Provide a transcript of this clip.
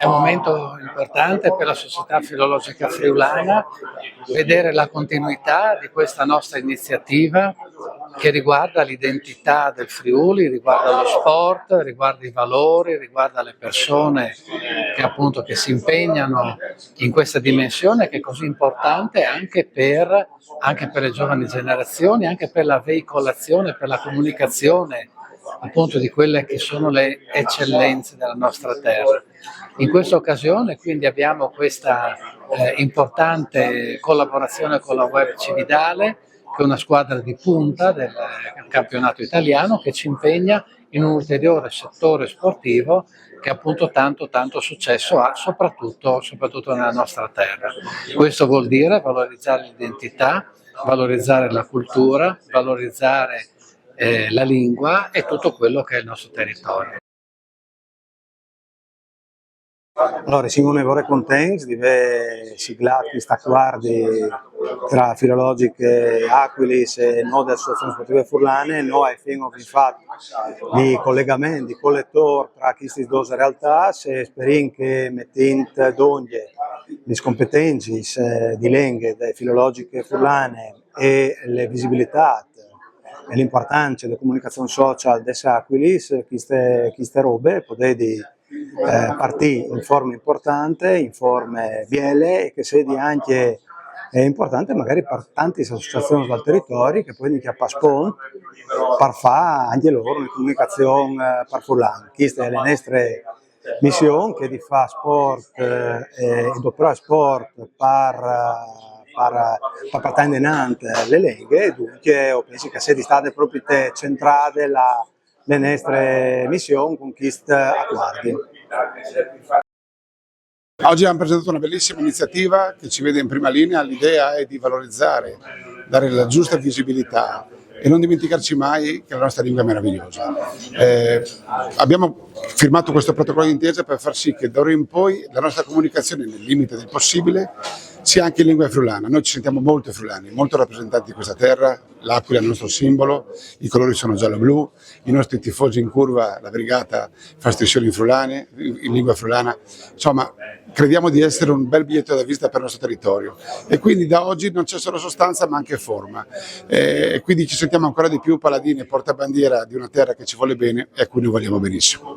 È un momento importante per la Società Filologica Friulana vedere la continuità di questa nostra iniziativa che riguarda l'identità del Friuli, riguarda lo sport, riguarda i valori, riguarda le persone che si impegnano in questa dimensione che è così importante anche per le giovani generazioni, anche per la veicolazione, per la comunicazione appunto di quelle che sono le eccellenze della nostra terra. In questa occasione quindi abbiamo questa importante collaborazione con la Web Cividale, che è una squadra di punta del campionato italiano che ci impegna in un ulteriore settore sportivo che appunto tanto successo ha soprattutto nella nostra terra. Questo vuol dire valorizzare l'identità, valorizzare la cultura, valorizzare la lingua e tutto quello che è il nostro territorio. Allora, Simone vorrei contents di aver siglato questo accordo tra Filologiche Aquilis e noi delle associazioni sportive furlane. Noi abbiamo fatto di collegamento, di collettore tra queste due realtà, e speriamo che mettendo donne le competenze di lingue delle Filologiche furlane e le visibilità e l'importanza della comunicazione social des Aquilis, queste robe potete partire in forma importante, in forme biele e che sia anche importante magari per tante associazioni del territorio che poi a Paspon per fare anche loro una comunicazione per Furlan. Questa è la nostra missione che di fare sport e dopo sport per portare le leghe e dunque io penso che sia stata proprio centrale le nostre missioni con questi accordi. Oggi abbiamo presentato una bellissima iniziativa che ci vede in prima linea. L'idea è di valorizzare, dare la giusta visibilità e non dimenticarci mai che la nostra lingua è meravigliosa. Abbiamo firmato questo protocollo d'intesa per far sì che d'ora in poi la nostra comunicazione, nel limite del possibile, sia anche in lingua friulana. Noi ci sentiamo molto friulani, molto rappresentanti di questa terra. L'Aquila è il nostro simbolo, i colori sono giallo-blu, i nostri tifosi in curva, la brigata fa striscioni in lingua friulana. Insomma, crediamo di essere un bel biglietto da visita per il nostro territorio e quindi da oggi non c'è solo sostanza ma anche forma. E quindi ci sentiamo ancora di più paladini e portabandiera di una terra che ci vuole bene e a cui noi vogliamo benissimo.